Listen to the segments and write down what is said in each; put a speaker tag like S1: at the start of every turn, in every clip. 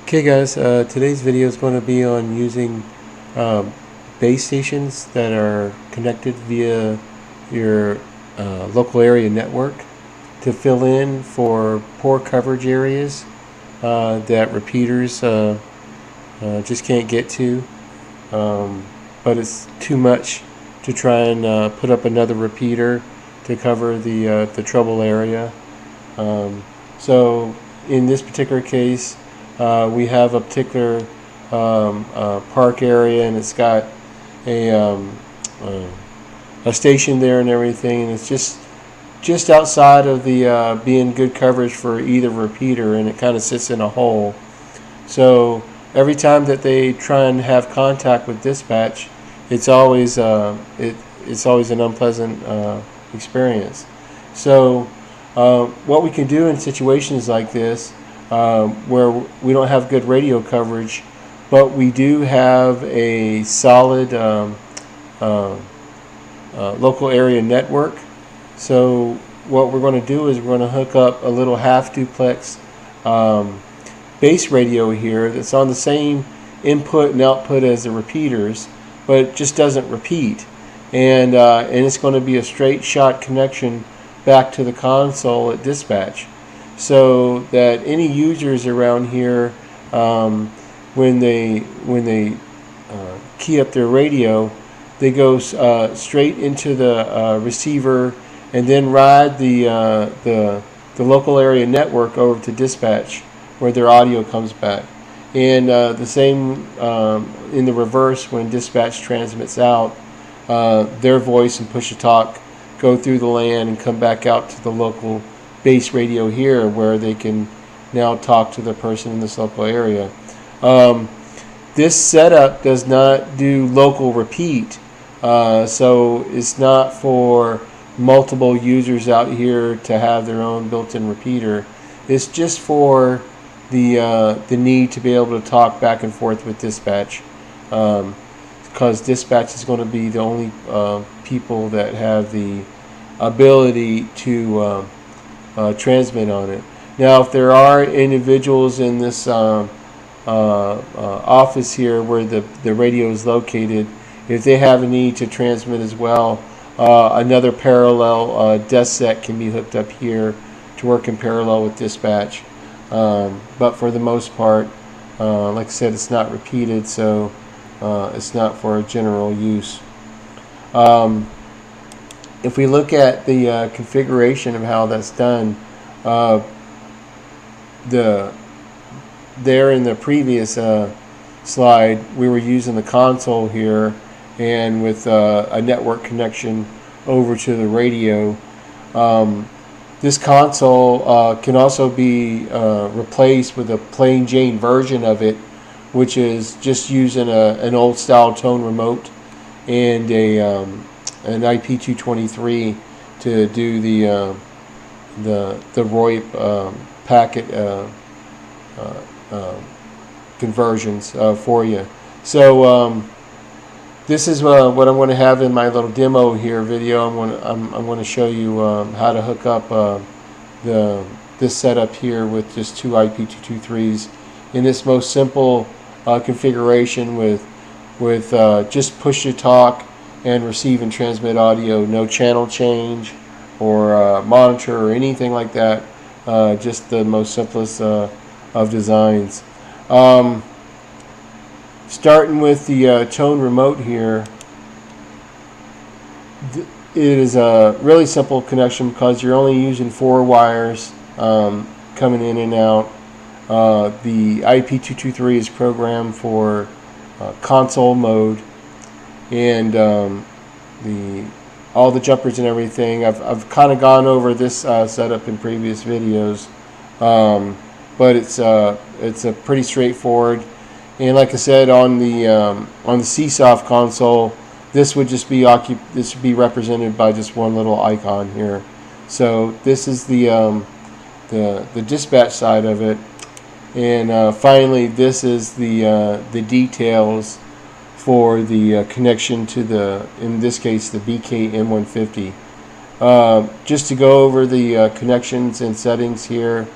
S1: Okay guys, today's video is going to be on using uh, base stations that are connected via your local area network to fill in for poor coverage areas that repeaters just can't get to, but it's too much to try and put up another repeater to cover the trouble area. So in this particular case, we have a particular park area, and it's got a uh, a station there and everything, and it's just outside of the being good coverage for either repeater, and it kind of sits in a hole. So every time that they try and have contact with dispatch, it's always it's always an unpleasant experience. So what we can do in situations like this, where we don't have good radio coverage, but we do have a solid uh, local area network. So what we're going to do is we're going to hook up a little half-duplex base radio here that's on the same input and output as the repeaters, but it just doesn't repeat. And it's going to be a straight shot connection back to the console at dispatch, so that any users around here, when they key up their radio, they go straight into the receiver and then ride the local area network over to dispatch, where their audio comes back. And the same in the reverse, when dispatch transmits out, their voice and push-to-talk go through the LAN and come back out to the local base radio here, where they can now talk to the person in this local area. This setup does not do local repeat, so it's not for multiple users out here to have their own built-in repeater. It's just for the need to be able to talk back and forth with dispatch, because dispatch is going to be the only people that have the ability to transmit on it. Now, if there are individuals in this office here where the radio is located, if they have a need to transmit as well, another parallel desk set can be hooked up here to work in parallel with dispatch. But for the most part, like I said, it's not repeated, so it's not for general use. If we look at the configuration of how that's done, there in the previous slide, we were using the console here, and with a network connection over to the radio. This console can also be replaced with a plain Jane version of it, which is just using an old style tone remote and an IP-223 to do the ROIP packet conversions for you. So this is what I'm going to have in my little demo here video. I'm going to show you how to hook up this setup here with just two IP-223s in this most simple configuration with just push to talk and receive and transmit audio, no channel change or monitor or anything like that. Just the most simplest of designs. Starting with the tone remote here, it is a really simple connection because you're only using 4 wires coming in and out. The IP-223 is programmed for console mode, and all the jumpers and everything. I've kind of gone over this setup in previous videos, but it's a pretty straightforward. And like I said, on the C-Soft console, this would just be represented by just one little icon here. So this is the dispatch side of it, and finally, this is the details for the connection to in this case, the BK-M150. Just to go over the connections and settings here.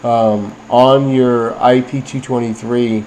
S1: on your IP-223,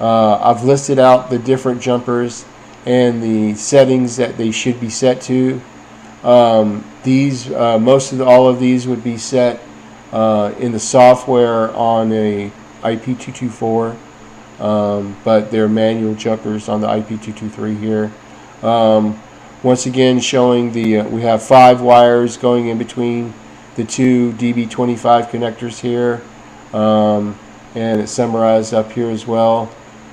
S1: I've listed out the different jumpers and the settings that they should be set to. All of these would be set in the software on a IP-224, but they're manual jumpers on the IP-223 here. Once again, showing we have 5 wires going in between the 2 DB25 connectors here, and it's summarized up here as well.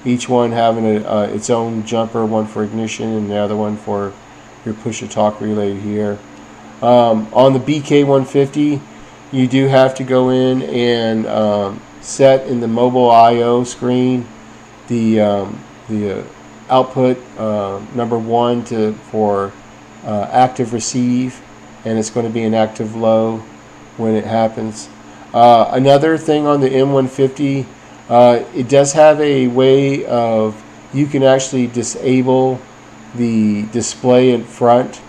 S1: Each one having its own jumper, one for ignition and the other one for your push-to-talk relay here. On the BK150, you do have to go in and set in the mobile I/O screen the output number 1 for active receive, and it's going to be an active low when it happens. Another thing on the M150, it does have a way of you can actually disable the display in front.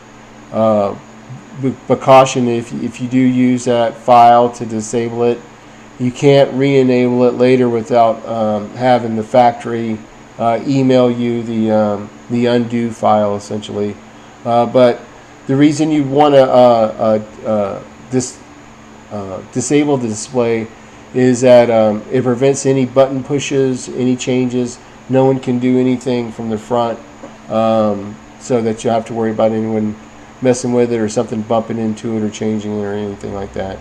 S1: But caution, if you do use that file to disable it, you can't re-enable it later without having the factory email you the undo file, essentially. But the reason you want to disable the display is that it prevents any button pushes, any changes. No one can do anything from the front, so that you have to worry about anyone messing with it or something bumping into it or changing it or anything like that.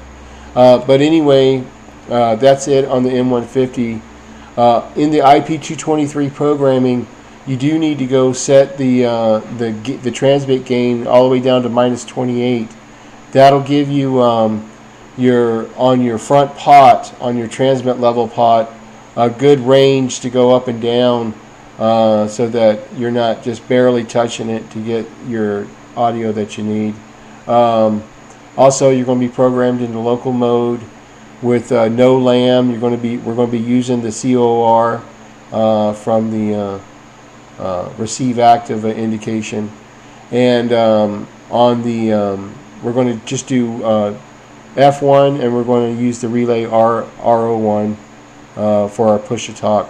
S1: But anyway, that's it on the M150. In the IP-223 programming, you do need to go set the transmit gain all the way down to -28. That'll give you on your front pot, on your transmit level pot, a good range to go up and down, so that you're not just barely touching it to get your audio that you need. Also, you're going to be programmed into local mode with no LAN. We're going to be using the COR from the receive active indication, and on the we're going to just do F1, and we're going to use the relay RO1 for our push to talk,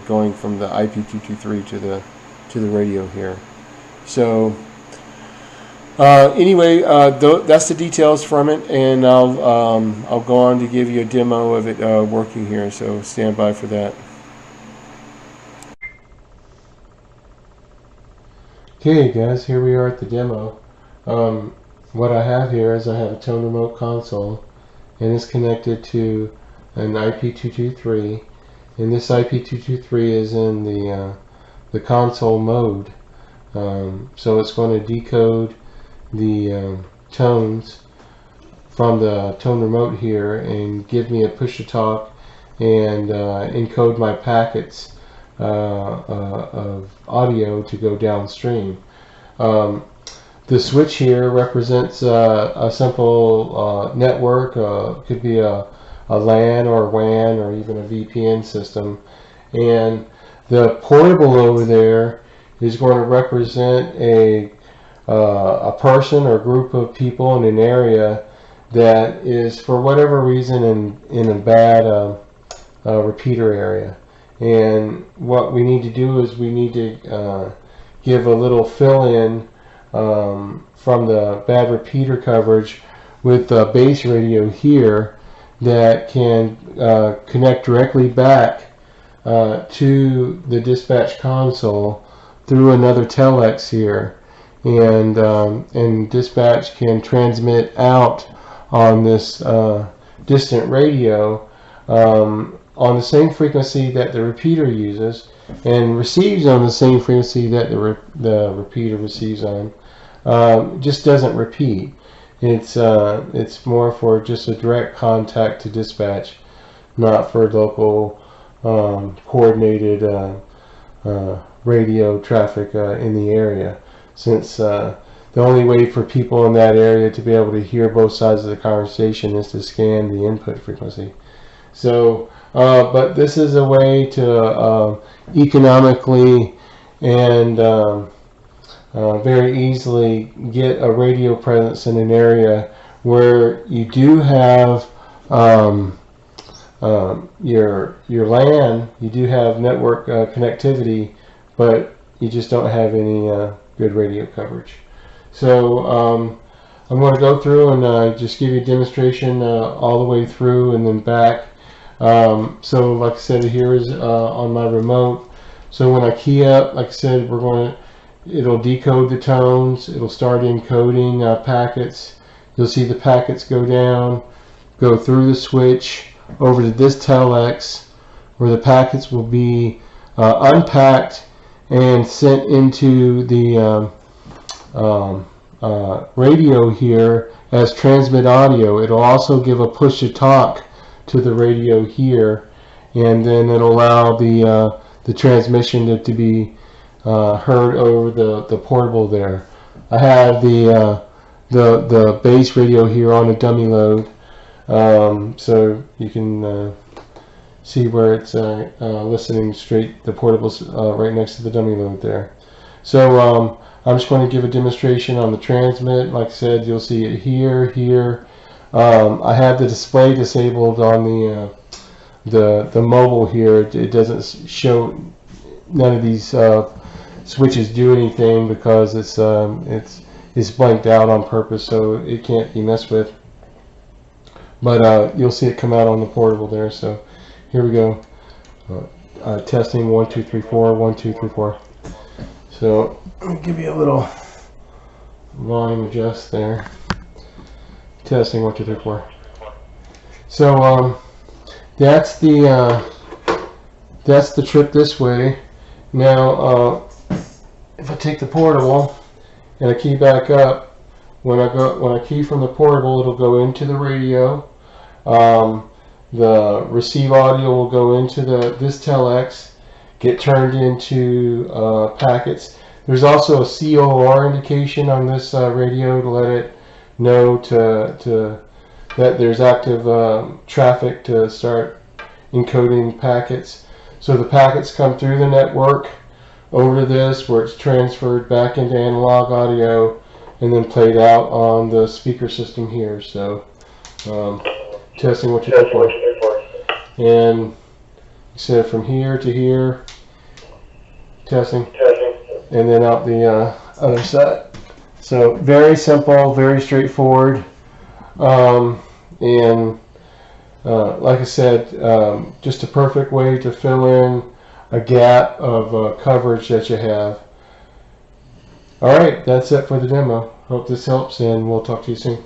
S1: going from the IP-223 to the radio here. So anyway, that's the details from it, and I'll go on to give you a demo of it working here. So stand by for that. Okay, guys, here we are at the demo. What I have here is I have a tone remote console, and it's connected to an IP-223, and this IP-223 is in the console mode. So it's going to decode the tones from the tone remote here and give me a push to talk and encode my packets of audio to go downstream. The switch here represents a simple network. Could be a LAN or a WAN or even a VPN system, and the portable over there is going to represent a person or group of people in an area that is, for whatever reason, in a bad repeater area. And what we need to do is we need to give a little fill-in from the bad repeater coverage with the base radio here that can connect directly back to the dispatch console through another Telex here, and dispatch can transmit out on this distant radio on the same frequency that the repeater uses, and receives on the same frequency that the repeater receives on. Just doesn't repeat. It's more for just a direct contact to dispatch, not for local coordinated radio traffic in the area, since the only way for people in that area to be able to hear both sides of the conversation is to scan the input frequency. So but this is a way to economically and very easily get a radio presence in an area where you do have your LAN, you do have network connectivity, but you just don't have any good radio coverage. So I'm going to go through and just give you a demonstration all the way through and then back. So like I said, here is on my remote. So when I key up, like I said, it'll decode the tones. It'll start encoding packets. You'll see the packets go down, go through the switch over to this Telex, where the packets will be unpacked and sent into the radio here as transmit audio. It'll also give a push to talk to the radio here, and then it'll allow the transmission to be heard over the portable there. I have the base radio here on a dummy load, so you can see where it's listening straight. The portable's right next to the dummy load there. So I'm just going to give a demonstration on the transmit. Like I said, you'll see it here. I have the display disabled on the mobile here. It doesn't show. None of these switches do anything because it's blanked out on purpose, so it can't be messed with. But you'll see it come out on the portable there. So here we go. Testing 1 2 3 4 1 2 3 4. So let me give you a little volume adjust there. Testing 1 2 3 4. So that's the trip this way. Now if I take the portable and I key back up, when I key from the portable, it'll go into the radio. The receive audio will go into this Telex, get turned into packets. There's also a COR indication on this radio to let it know that there's active traffic to start encoding packets. So the packets come through the network over to this, where it's transferred back into analog audio and then played out on the speaker system here. So testing what you're looking for. And so from here to here, testing, and then out the other side. So very simple, very straightforward, and like I said, just a perfect way to fill in a gap of coverage that you have. All right, that's it for the demo. Hope this helps, and we'll talk to you soon.